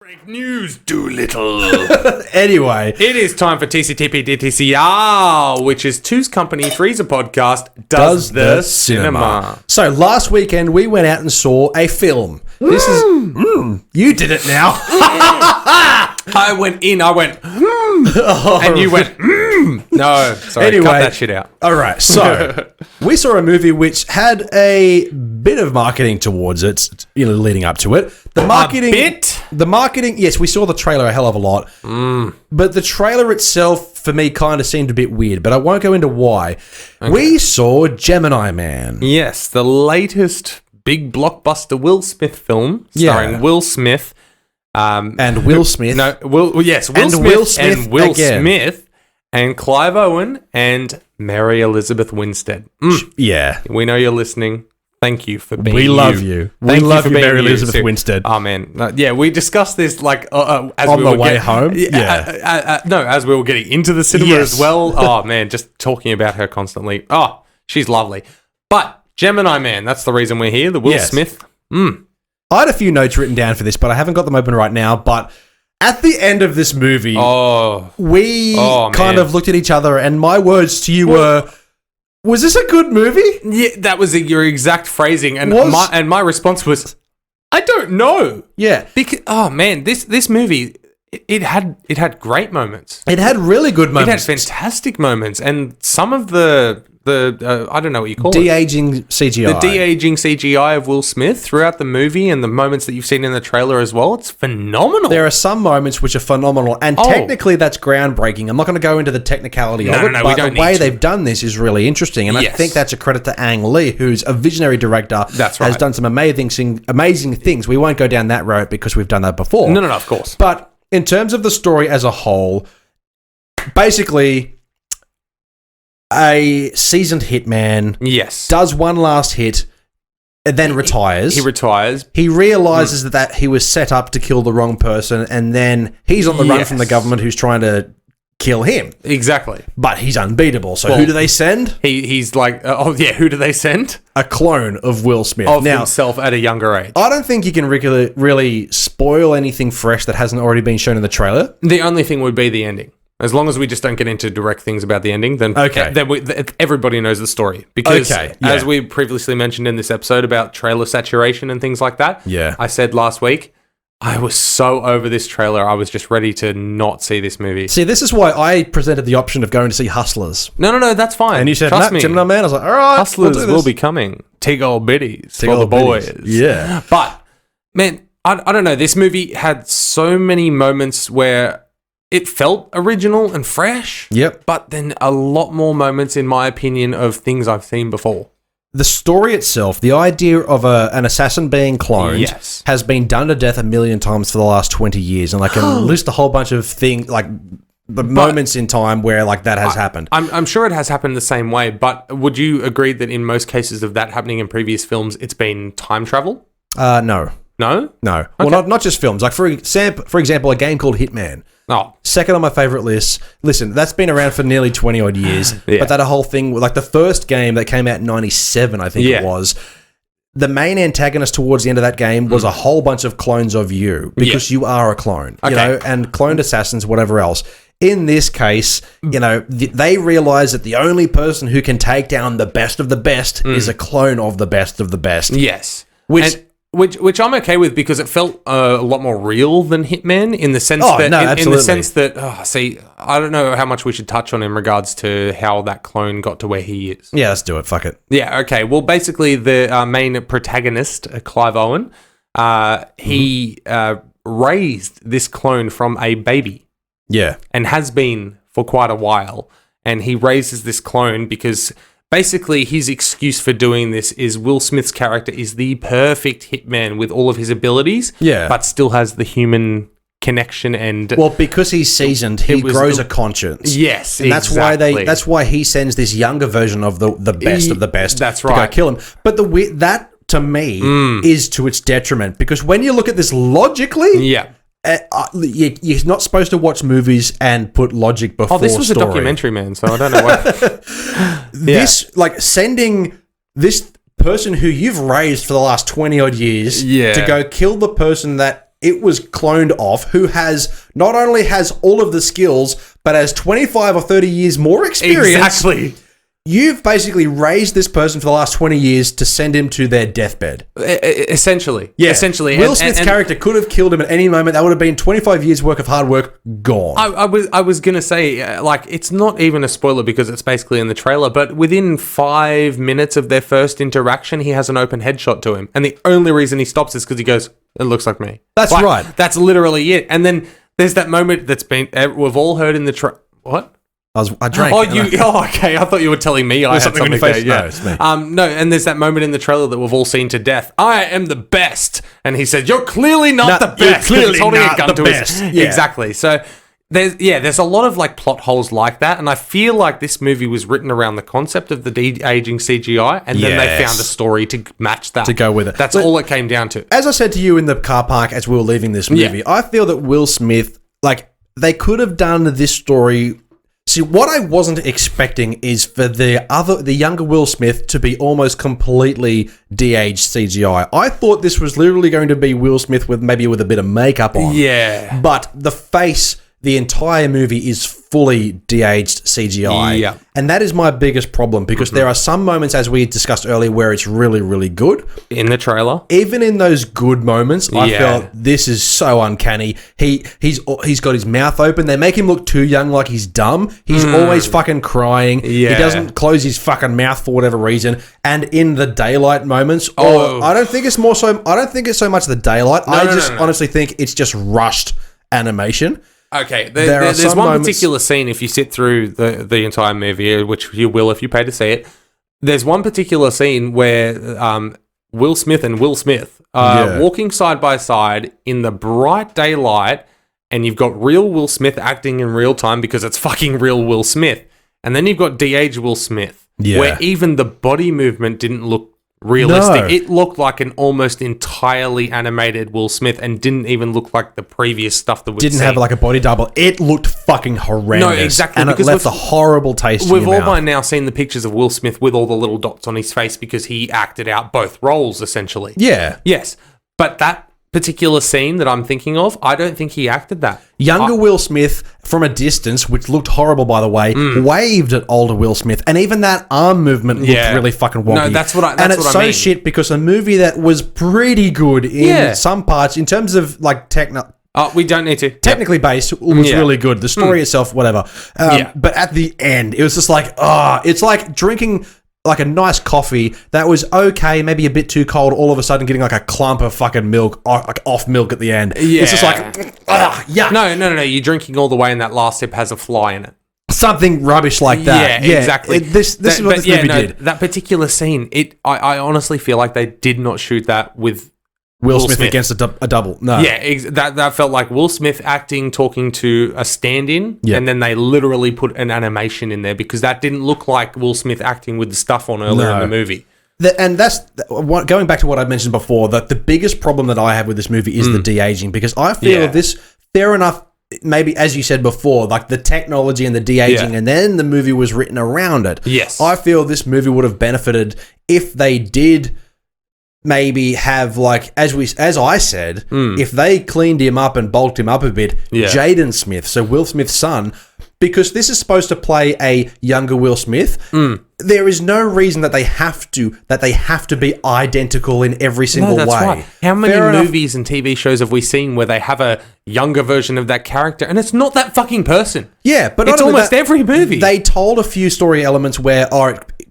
Break news, Doolittle. Anyway, it is time for TCTP DTCR, which is Two's Company, Three's a Podcast, Does the Cinema. So last weekend we went out and saw a film. This is you did it now. I went, and you went, No, sorry, Anyway. cut that shit out. All right, so we saw a movie which had a bit of marketing towards it, leading up to it. The marketing, yes, we saw the trailer a hell of a lot, but the trailer itself, for me, kind of seemed a bit weird, but I won't go into why. Okay. We saw Gemini Man. Yes, the latest big blockbuster Will Smith film, starring Will Smith. And Will Smith. Will Smith and Clive Owen and Mary Elizabeth Winstead. Yeah. We know you're listening. Thank you for being We love you. We love you, Mary Elizabeth Winstead. Oh, man. We discussed this as on we the were way home? Yeah. As we were getting into the cinema as well. Oh, man, just talking about her constantly. Oh, she's lovely. But Gemini Man, that's the reason we're here. The Will Smith. I had a few notes written down for this, but I haven't got them open right now. But at the end of this movie, we kind of looked at each other, and my words to you were, was this a good movie? Yeah, that was your exact phrasing. And my response was, I don't know. Yeah. Because, this movie, it had great moments. It had really good moments. It had fantastic moments. And some of the I don't know what you call de-aging CGI. The de-aging CGI of Will Smith throughout the movie and the moments that you've seen in the trailer as well, it's phenomenal. There are some moments which are phenomenal, and technically that's groundbreaking. I'm not going to go into the technicality of it, but the way they've done this is really interesting, and I think that's a credit to Ang Lee, who's a visionary director, has done some amazing things. We won't go down that road because we've done that before. No, of course. But in terms of the story as a whole, basically, a seasoned hitman does one last hit and then retires. He retires. He realizes that he was set up to kill the wrong person, and then he's on the run from the government who's trying to kill him. Exactly. But he's unbeatable. So who do they send? He's like, who do they send? A clone of Will Smith. Of himself at a younger age. I don't think you can really spoil anything fresh that hasn't already been shown in the trailer. The only thing would be the ending. As long as we just don't get into direct things about the ending, then everybody knows the story. Because as we previously mentioned in this episode about trailer saturation and things like that, I said last week, I was so over this trailer, I was just ready to not see this movie. See, this is why I presented the option of going to see Hustlers. No, that's fine. And you said, trust me. Gemini Man. I was like, all right, Hustlers will be coming. Tig old biddies for the boys. Yeah. But, man, I don't know. This movie had so many moments where it felt original and fresh. Yep. But then a lot more moments, in my opinion, of things I've seen before. The story itself, the idea of an assassin being cloned, has been done to death a million times for the last 20 years. And I can list a whole bunch of things, like the moments in time where that has happened. I'm sure it has happened the same way, but would you agree that in most cases of that happening in previous films, it's been time travel? No. No? No. Okay. Well, not just films. Like, for example, a game called Hitman. Oh. Second on my favorite list. Listen, that's been around for nearly 20 odd years. But that whole thing, like the first game that came out in 97, I think it was, the main antagonist towards the end of that game was a whole bunch of clones of you because you are a clone, you know, and cloned assassins, whatever else. In this case, they realize that the only person who can take down the best of the best is a clone of the best of the best. Yes. Which I'm okay with because it felt a lot more real than Hitman in the sense in the sense that I don't know how much we should touch on in regards to how that clone got to where he is. Yeah, let's do it. Fuck it. Yeah, okay. Well, basically the main protagonist, Clive Owen, he raised this clone from a baby. Yeah. And has been for quite a while. And he raises this clone because basically, his excuse for doing this is Will Smith's character is the perfect hitman with all of his abilities, but still has the human connection and... Well, because he's seasoned, he grows a conscience. Yes, and that's why he sends this younger version of the best of the best to go kill him. But that, to me, is to its detriment, because when you look at this logically... you're not supposed to watch movies and put logic before story. Oh, this was a documentary, man, so I don't know why. Sending this person who you've raised for the last 20 odd years to go kill the person that it was cloned off, who has not only has all of the skills, but has 25 or 30 years more experience. Exactly. You've basically raised this person for the last 20 years to send him to their deathbed. Essentially. Yeah. Essentially. Will Smith's character could have killed him at any moment. That would have been 25 years' worth of hard work gone. I was going to say, like, it's not even a spoiler because it's basically in the trailer, but within 5 minutes of their first interaction, he has an open headshot to him. And the only reason he stops is because he goes, it looks like me. That's like, right. That's literally it. And then there's that moment that's been, we've all heard in the what? I drank. Okay. I thought you were telling me I had something to say. Yeah. No, it's me. No, and there's that moment in the trailer that we've all seen to death. I am the best, and he said, "You're clearly not the best." You're clearly he's holding not a gun the to best. his. Yeah. Exactly. So there's a lot of like plot holes like that, and I feel like this movie was written around the concept of the de-aging CGI, and then they found a story to match that to go with it. That's all it came down to. As I said to you in the car park as we were leaving this movie, I feel that Will Smith, like, they could have done this story. See, what I wasn't expecting is for the younger Will Smith to be almost completely de-aged CGI. I thought this was literally going to be Will Smith with a bit of makeup on. Yeah. But the face, the entire movie is fully de-aged CGI. Yeah. And that is my biggest problem because there are some moments, as we discussed earlier, where it's really, really good. In the trailer. Even in those good moments, I felt this is so uncanny. He's got his mouth open. They make him look too young, like he's dumb. He's always fucking crying. Yeah. He doesn't close his fucking mouth for whatever reason. And in the daylight moments, I don't think it's so much the daylight. I honestly think it's just rushed animation. Okay, there's one particular scene, if you sit through the entire movie, which you will if you pay to see it, there's one particular scene where Will Smith and Will Smith are walking side by side in the bright daylight, and you've got real Will Smith acting in real time because it's fucking real Will Smith. And then you've got de-aged Will Smith, where even the body movement didn't look realistic. No. It looked like an almost entirely animated Will Smith and didn't even look like the previous stuff that we've seen. Didn't have like a body double. It looked fucking horrendous. No, exactly. And it left a horrible taste in your mouth. We've all by now seen the pictures of Will Smith with all the little dots on his face because he acted out both roles, essentially. Yeah. Yes. But that particular scene that I'm thinking of, I don't think he acted that. Younger Will Smith, from a distance, which looked horrible, by the way, waved at older Will Smith, and even that arm movement looked really fucking wonky. No, that's what I mean. It's so shit because a movie that was pretty good in some parts, in terms of like we don't need to. Technically based, was really good. The story itself, whatever. But at the end, it was just like, it's like drinking like a nice coffee that was okay, maybe a bit too cold, all of a sudden getting like a clump of fucking milk, like off milk at the end. Yeah. It's just like, yuck. No. You're drinking all the way and that last sip has a fly in it. Something rubbish like that. Yeah, exactly. This is what this movie did. That particular scene, I honestly feel like they did not shoot that with Will Smith against a double. No. Yeah, that felt like Will Smith acting, talking to a stand-in, and then they literally put an animation in there because that didn't look like Will Smith acting with the stuff on earlier in the movie. And that's going back to what I mentioned before, that the biggest problem that I have with this movie is the de-aging, because I feel this, fair enough, maybe as you said before, like the technology and the de-aging, and then the movie was written around it. Yes. I feel this movie would have benefited if they did maybe have, like, as I said, if they cleaned him up and bulked him up a bit, Jaden Smith, so Will Smith's son, because this is supposed to play a younger Will Smith, there is no reason that they have to be identical in every single way. Right. How many movies and TV shows have we seen where they have a younger version of that character and it's not that fucking person? Yeah, but it's almost every movie. They told a few story elements where,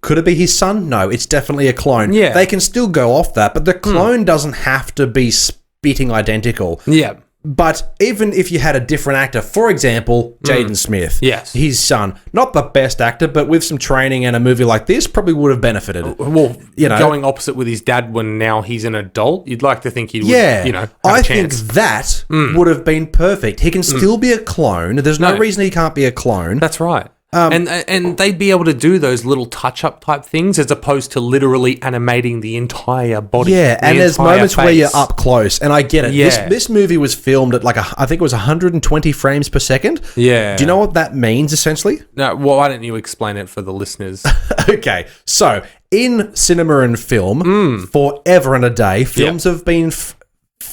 could it be his son? No, it's definitely a clone. Yeah. They can still go off that, but the clone doesn't have to be spitting identical. Yeah. But even if you had a different actor, for example, Jaden Smith, his son, not the best actor, but with some training and a movie like this, probably would have benefited. Well, going opposite with his dad when now he's an adult, you'd like to think he would, have I a chance. think that would have been perfect. He can still be a clone. There's no reason he can't be a clone. That's right. And they'd be able to do those little touch-up type things as opposed to literally animating the entire body. Yeah, and there's moments where you're up close, and I get it. Yeah. This movie was filmed at I think it was 120 frames per second. Yeah. Do you know what that means, essentially? No, well, why don't you explain it for the listeners? Okay, so in cinema and film, forever and a day, films have been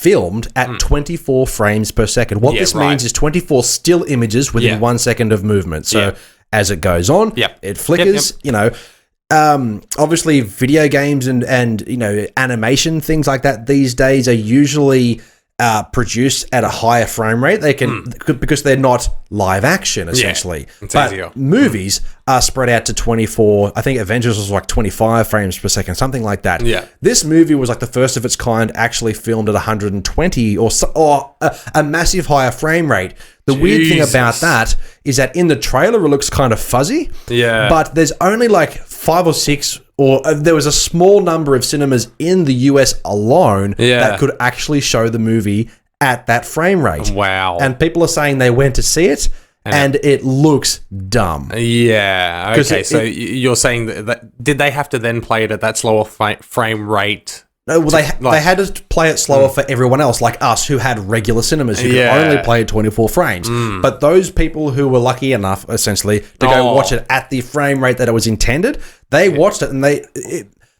filmed at 24 frames per second. What this means is 24 still images within 1 second of movement. So as it goes on, it flickers, you know. Obviously, video games and you know, animation, things like that these days are usually produced at a higher frame rate. They can because they're not live action, essentially. It's but easier. movies are spread out to 24. I think Avengers was like 25 frames per second, something like that. Yeah. This movie was like the first of its kind, actually filmed at 120 or a massive higher frame rate. The weird thing about that is that in the trailer, it looks kind of fuzzy. Yeah. But there's only like 5 or 6, or there was a small number of cinemas in the US alone that could actually show the movie at that frame rate. Wow. And people are saying they went to see it, and it looks dumb. Yeah. Okay. So you're saying that did they have to then play it at that slower frame rate? No, well, they had to play it slower for everyone else, like us, who had regular cinemas who could only play at 24 frames. But those people who were lucky enough, essentially, to go watch it at the frame rate that it was intended, they watched it and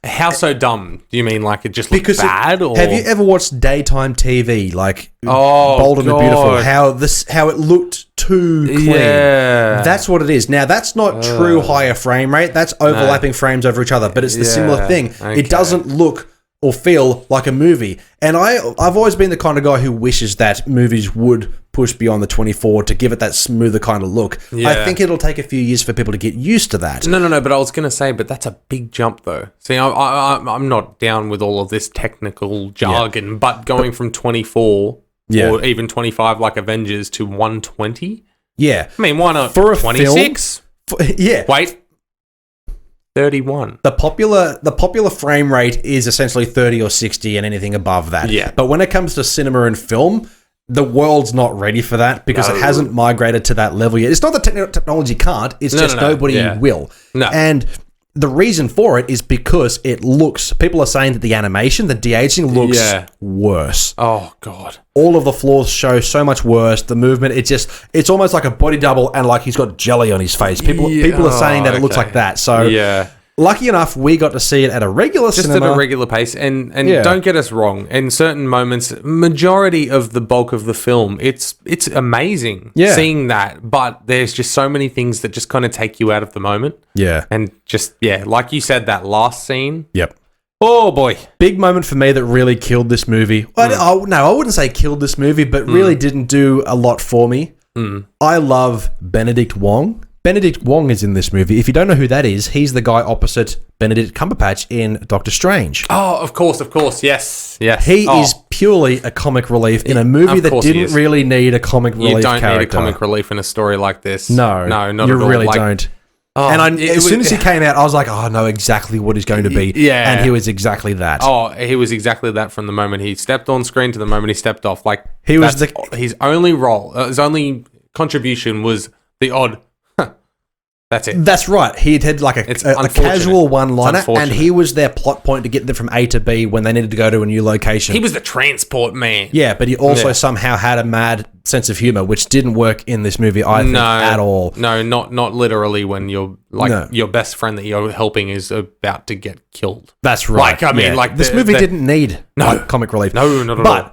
How so dumb? Do you mean like it just looked bad? Or? Have you ever watched daytime TV, like Bold and the Beautiful? How it looked too clean. Yeah. That's what it is. Now, that's not true higher frame rate. That's overlapping frames over each other, but it's the similar thing. Okay. It doesn't look or feel like a movie. And I've always been the kind of guy who wishes that movies would push beyond the 24 to give it that smoother kind of look. Yeah. I think it'll take a few years for people to get used to that. No, but I was going to say, but that's a big jump though. See, I'm not down with all of this technical jargon, but going from 24 or even 25 like Avengers to 120? Yeah. I mean, why not for a 26? Wait. 31. The popular frame rate is essentially 30 or 60 and anything above that. Yeah. But when it comes to cinema and film, the world's not ready for that because it hasn't migrated to that level yet. It's not that technology can't, it's just nobody will. No. And the reason for it is because people are saying that the animation, the de-aging looks worse. Oh, God. All of the flaws show so much worse. The movement, it's almost like a body double and like he's got jelly on his face. People are saying that it looks like that. So lucky enough, we got to see it at a regular cinema. Just at a regular pace. And don't get us wrong. In certain moments, majority of the bulk of the film, it's amazing seeing that. But there's just so many things that just kind of take you out of the moment. Yeah. And just, like you said, that last scene. Yep. Oh, boy. Big moment for me that really killed this movie. I wouldn't say killed this movie, but really didn't do a lot for me. I love Benedict Wong. Benedict Wong is in this movie. If you don't know who that is, he's the guy opposite Benedict Cumberbatch in Doctor Strange. Oh, of course. Yes. He is purely a comic relief in a movie that didn't really need a comic relief character. You don't need a comic relief in a story like this. No, not at all. You really don't. Oh, and as soon as he came out, I was like, I know exactly what he's going to be. Yeah. And he was exactly that. Oh, he was exactly that from the moment he stepped on screen to the moment he stepped off. Like, his only role, his only contribution was the odd, that's it. That's right. He had like a casual one-liner, and he was their plot point to get them from A to B when they needed to go to a new location. He was the transport man. Yeah, but he also somehow had a mad sense of humor, which didn't work in this movie, I think, at all. No, not literally when you're your best friend that you're helping is about to get killed. That's right. Like, I mean, like this movie didn't need comic relief. No, not at all.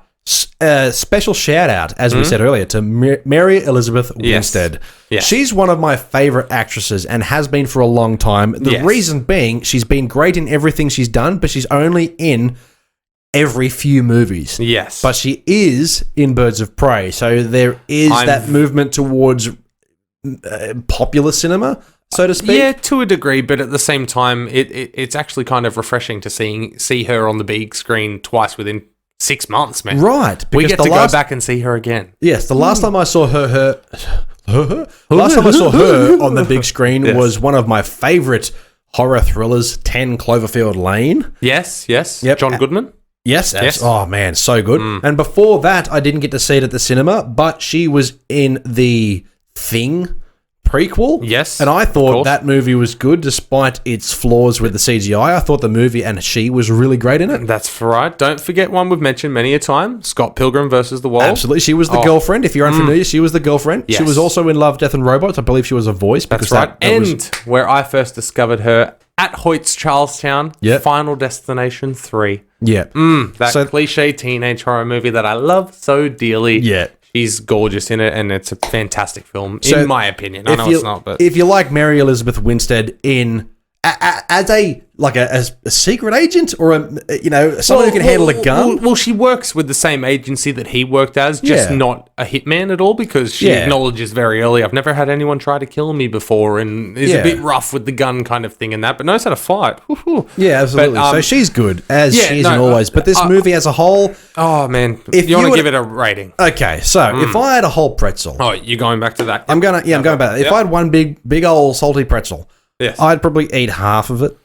Special shout out, as we said earlier, to Mary Elizabeth Winstead. Yes. She's one of my favorite actresses and has been for a long time. The reason being, she's been great in everything she's done, but she's only in every few movies. Yes. But she is in Birds of Prey. So there is that movement towards popular cinema, so to speak. Yeah, to a degree, but at the same time, it's actually kind of refreshing to see her on the big screen twice within 6 months, man. Right. We get to go back and see her again. Yes, the last time I saw her on the big screen was one of my favorite horror thrillers, 10 Cloverfield Lane. Yes. Yep. John Goodman. Yes. Oh, man, so good. And before that, I didn't get to see it at the cinema, but she was in The Thing prequel. Yes. And I thought that movie was good despite its flaws with the CGI. I thought the movie and she was really great in it. That's right. Don't forget one we've mentioned many a time, Scott Pilgrim versus the World. Absolutely. She was the girlfriend. If you're unfamiliar, she was the girlfriend. Yes. She was also in Love, Death and Robots. I believe she was a voice. That's right. Where I first discovered her at Hoyt's Charlestown, Final Destination 3. Yeah. That cliche teenage horror movie that I love so dearly. Yeah. She's gorgeous in it, and it's a fantastic film, in my opinion. I know it's not, but... If you like Mary Elizabeth Winstead as a secret agent or someone who can handle a gun. Well, she works with the same agency that he worked as, just not a hitman at all, because she acknowledges very early, I've never had anyone try to kill me before, and is a bit rough with the gun kind of thing and that, but knows how to fight. Woo-hoo. Yeah, absolutely. But, so she's good, as she is always. But this movie as a whole... Oh, man. If you want to give it a rating. Okay, so if I had a whole pretzel... Oh, you're going back to that? I'm going back to that. If I had one big old salty pretzel, I'd probably eat half of it.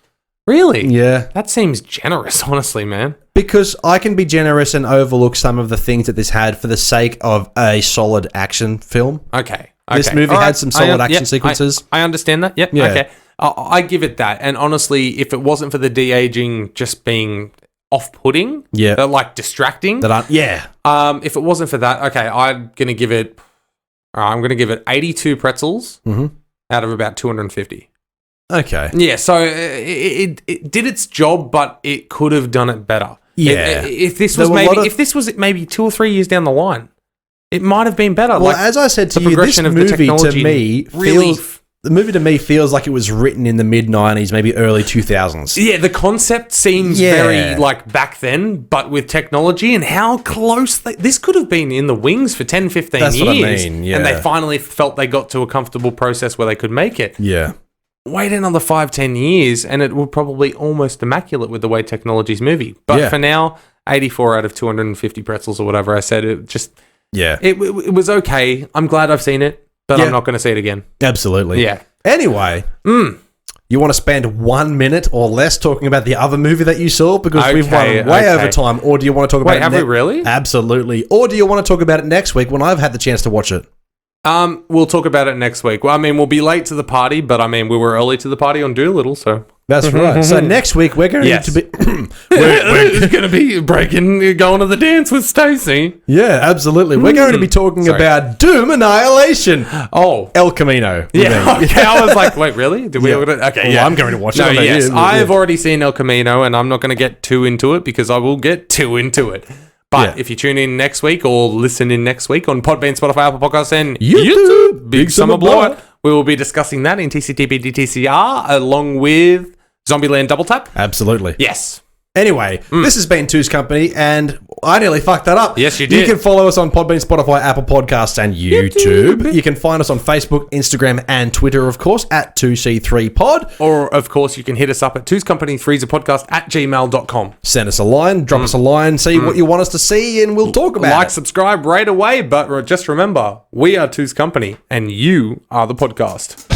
Really? Yeah. That seems generous, honestly, man. Because I can be generous and overlook some of the things that this had for the sake of a solid action film. Okay. This movie had some solid action sequences. I understand that. Yep. Yeah. Okay. I give it that. And honestly, if it wasn't for the de-aging just being off-putting, like distracting. If it wasn't for that, okay, I'm going to give it 82 pretzels out of about 250. Okay. Yeah, so it did its job, but it could have done it better. Yeah. If this was maybe 2 or 3 years down the line, it might have been better. Well, as I said to you, this movie to me feels like it was written in the mid-90s, maybe early 2000s. Yeah, the concept seems very like back then, but with technology and how close this could have been in the wings for 10, 15 years. That's what I mean, yeah. And they finally felt they got to a comfortable process where they could make it. Yeah. Wait another 5-10 years and it will probably almost immaculate with the way technology's moving. But for now, 84 out of 250 pretzels or whatever I said, it just... Yeah. It was okay. I'm glad I've seen it, but I'm not going to see it again. Absolutely. Yeah. Anyway, you want to spend 1 minute or less talking about the other movie that you saw? Because we've run way over time. Or do you want to talk about it? Have we really? Absolutely. Or do you want to talk about it next week when I've had the chance to watch it? We'll talk about it next week. Well, I mean, we'll be late to the party, but I mean, we were early to the party on Doolittle, so... That's right. So next week, we're going to be... we're going to be going to the dance with Stacey. Yeah, absolutely. We're going to be talking about Doom Annihilation. Oh. El Camino. Yeah, okay. I was like, wait, really? Did we? Okay, well, I'm going to watch it. Yes, I've already seen El Camino, and I'm not going to get too into it because I will get too into it. But if you tune in next week or listen in next week on Podbean, Spotify, Apple Podcasts, and YouTube, Big Summer Blowout, we will be discussing that in TCTP DTCR along with Zombieland Double Tap. Absolutely. Yes. Anyway, this has been Two's Company, and I nearly fucked that up. Yes, you did. You can follow us on Podbean, Spotify, Apple Podcasts, and YouTube. You can find us on Facebook, Instagram, and Twitter, of course, at 2C3Pod. Or, of course, you can hit us up at Two's Company 3's podcast at gmail.com. Send us a line, drop us a line, see what you want us to see, and we'll talk about it. Like, subscribe right away, but just remember, we are Two's Company, and you are the podcast.